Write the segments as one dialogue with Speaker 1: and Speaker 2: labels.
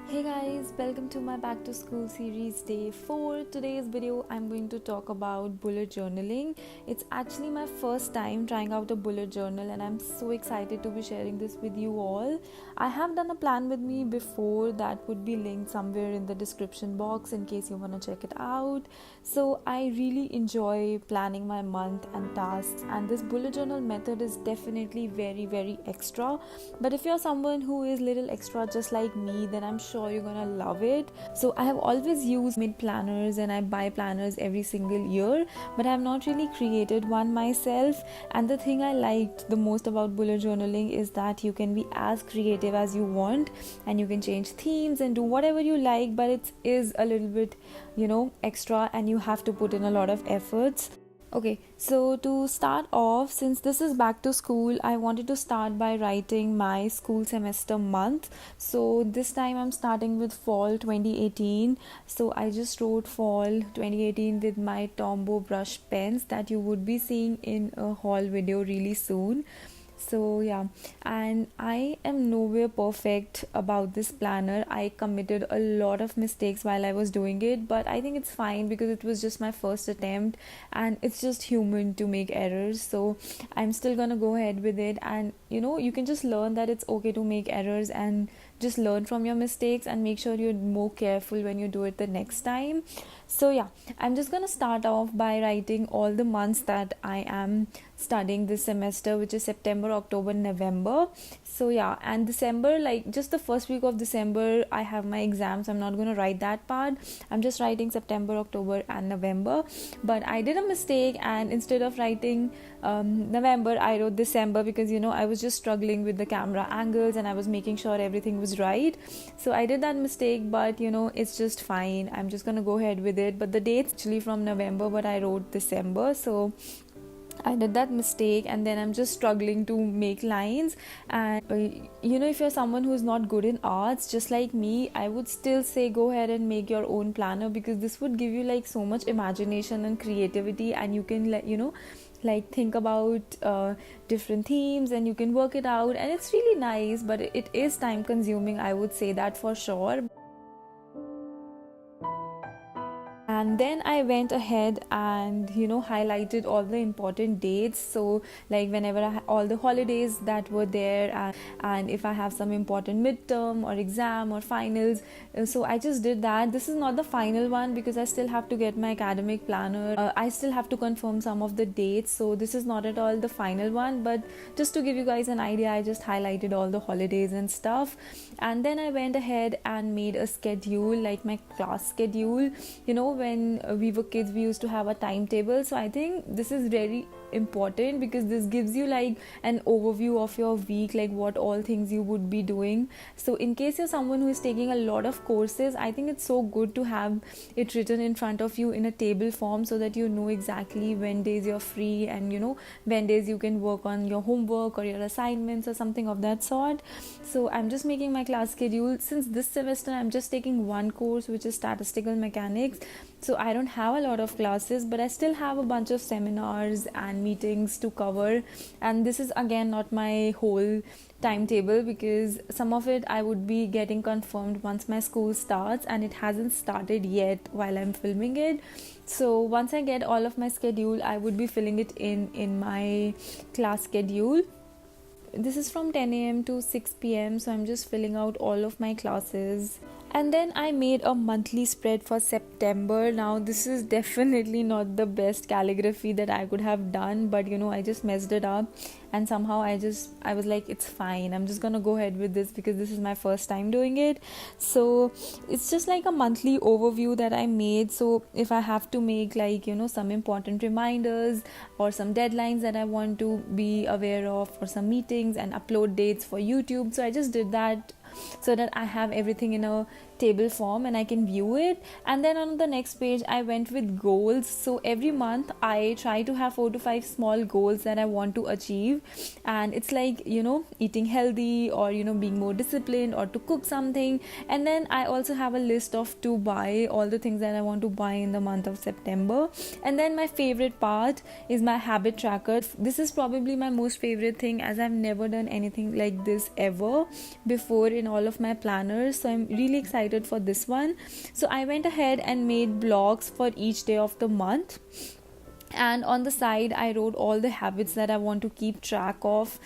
Speaker 1: Hey guys, welcome to my back to school series day 4. Today's video I'm going to talk about bullet journaling. It's actually my first time trying out a bullet journal and I'm so excited to be sharing this with you all. I have done a plan with me before that would be linked somewhere in the description box in case you want to check it out. So I really enjoy planning my month and tasks, and this bullet journal method is definitely very extra. But if you're someone who is little extra just like me, then I'm sure you're gonna love it. So I have always used mid planners and I buy planners every single year, but I have not really created one myself. And the thing I liked the most about bullet journaling is that you can be as creative as you want and you can change themes and do whatever you like, but it is a little bit extra and you have to put in a lot of efforts. Okay, so to start off, since this is back to school, I wanted to start by writing my school semester month. So this time I'm starting with fall 2018. So I just wrote fall 2018 with my Tombow brush pens that you would be seeing in a haul video really soon. So yeah, and I am nowhere perfect about this planner. I committed a lot of mistakes while I was doing it, but I think it's fine because it was just my first attempt and it's just human to make errors. So I'm still gonna go ahead with it, and you can just learn that it's okay to make errors and just learn from your mistakes and make sure you're more careful when you do it the next time. So yeah, I'm just gonna start off by writing all the months that I am studying this semester, which is September, October, November. So yeah, and December, like just the first week of December, I have my exams. I'm not going to write that part. I'm just writing September, October, and November. But I did a mistake, and instead of writing November, I wrote December because I was just struggling with the camera angles and I was making sure everything was right. So I did that mistake, but it's just fine. I'm just going to go ahead with it. But the date's actually from November, but I wrote December. So I did that mistake, and then I'm just struggling to make lines. And if you're someone who's not good in arts just like me, I would still say go ahead and make your own planner, because this would give you like so much imagination and creativity, and you can think about different themes and you can work it out, and it's really nice, but it is time consuming, I would say that for sure. And then I went ahead and highlighted all the important dates. So like whenever all the holidays that were there, and if I have some important midterm or exam or finals, so I just did that. This is not the final one because I still have to get my academic planner. I still have to confirm some of the dates, so this is not at all the final one, but just to give you guys an idea, I just highlighted all the holidays and stuff. And then I went ahead and made a schedule, like my class schedule. When we were kids, we used to have a timetable. So I think this is very important because this gives you like an overview of your week, like what all things you would be doing. So in case you're someone who is taking a lot of courses, I think it's so good to have it written in front of you in a table form, so that you know exactly when days you're free and when days you can work on your homework or your assignments or something of that sort. So I'm just making my class schedule. Since this semester I'm just taking one course, which is statistical mechanics, so I don't have a lot of classes, but I still have a bunch of seminars and meetings to cover. And this is again not my whole timetable, because some of it I would be getting confirmed once my school starts, and it hasn't started yet while I'm filming it. So once I get all of my schedule, I would be filling it in my class schedule. This is from 10 a.m. to 6 p.m. So I'm just filling out all of my classes. And then I made a monthly spread for September. Now this is definitely not the best calligraphy that I could have done, but I just messed it up, and somehow I was like, it's fine, I'm just gonna go ahead with this because this is my first time doing it. So it's just like a monthly overview that I made. So if I have to make like some important reminders or some deadlines that I want to be aware of, or some meetings and upload dates for YouTube, so I just did that so that I have everything in a table form and I can view it. And then on the next page I went with goals. So every month I try to have 4 to 5 small goals that I want to achieve, and it's like, eating healthy, or being more disciplined, or to cook something. And then I also have a list of to buy, all the things that I want to buy in the month of September. And then my favorite part is my habit tracker. This is probably my most favorite thing, as I've never done anything like this ever before in all of my planners, so I'm really excited for this one. So I went ahead and made blogs for each day of the month, and on the side I wrote all the habits that I want to keep track of.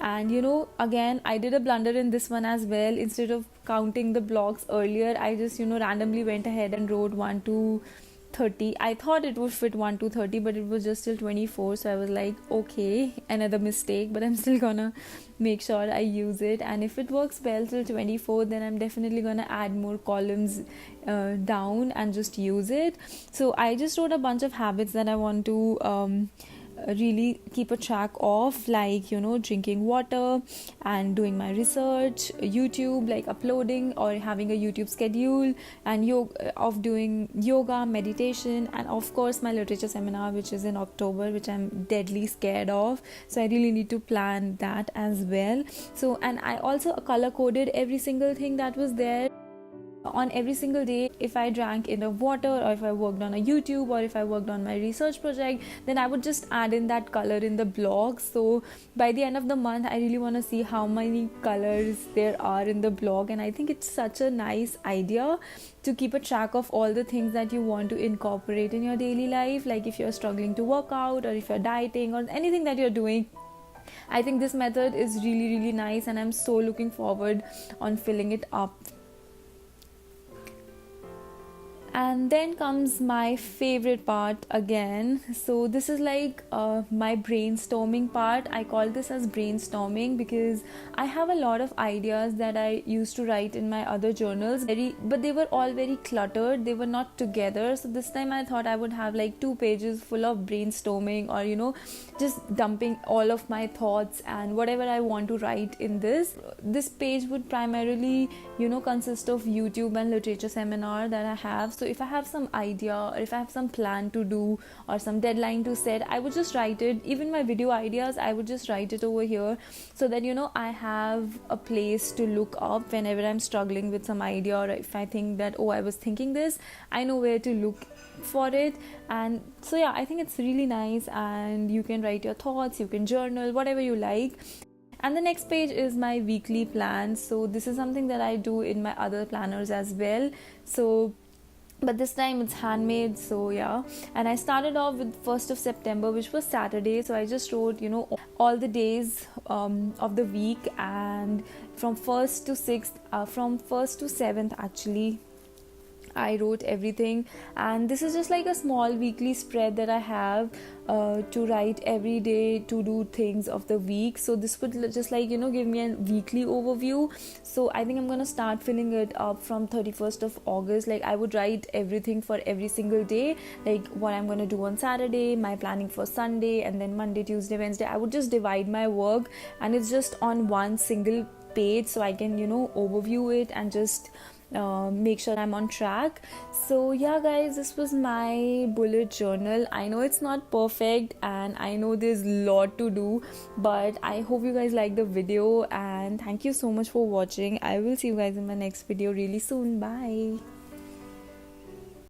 Speaker 1: And again, I did a blunder in this one as well. Instead of counting the blogs earlier, I just randomly went ahead and wrote 1 to 30. I thought it would fit 1 to 30, but it was just till 24. So I was like, okay, another mistake, but I'm still gonna make sure I use it. And if it works well till 24, then I'm definitely gonna add more columns down and just use it. So I just wrote a bunch of habits that I want to really keep a track of, like drinking water and doing my research, YouTube, like uploading or having a YouTube schedule, and of doing yoga, meditation, and of course my literature seminar, which is in October, which I'm deadly scared of. So I really need to plan that as well. So, and I also color coded every single thing that was there. On every single day, if I drank enough water, or if I worked on a YouTube, or if I worked on my research project, then I would just add in that color in the blog. So by the end of the month, I really want to see how many colors there are in the blog. And I think it's such a nice idea to keep a track of all the things that you want to incorporate in your daily life. Like if you're struggling to work out, or if you're dieting, or anything that you're doing, I think this method is really, really nice, and I'm so looking forward on filling it up. And then comes my favorite part again. So this is like my brainstorming part. I call this as brainstorming because I have a lot of ideas that I used to write in my other journals, but they were all very cluttered. They were not together. So this time I thought I would have like 2 pages full of brainstorming, or just dumping all of my thoughts and whatever I want to write in this. This page would primarily consist of YouTube and literature seminar that I have. So if I have some idea, or if I have some plan to do, or some deadline to set, I would just write it. Even my video ideas, I would just write it over here, so that I have a place to look up whenever I'm struggling with some idea, or if I think that, oh, I was thinking this, I know where to look for it. And so yeah, I think it's really nice, and you can write your thoughts, you can journal, whatever you like. And the next page is my weekly plan. So this is something that I do in my other planners as well. So but this time it's handmade. So yeah, and I started off with 1st of September, which was Saturday. So I just wrote all the days of the week, and from 1st to 6th, from 1st to 7th actually, I wrote everything. And this is just like a small weekly spread that I have to write every day to do things of the week. So this would just like give me a weekly overview. So I think I'm gonna start filling it up from 31st of August. Like I would write everything for every single day, like what I'm gonna do on Saturday, my planning for Sunday, and then Monday, Tuesday, Wednesday. I would just divide my work, and it's just on one single page, so I can overview it and just make sure I'm on track. So yeah guys, this was my bullet journal. I know it's not perfect, and I know there's a lot to do, but I hope you guys like the video, and thank you so much for watching. I will see you guys in my next video really soon. Bye.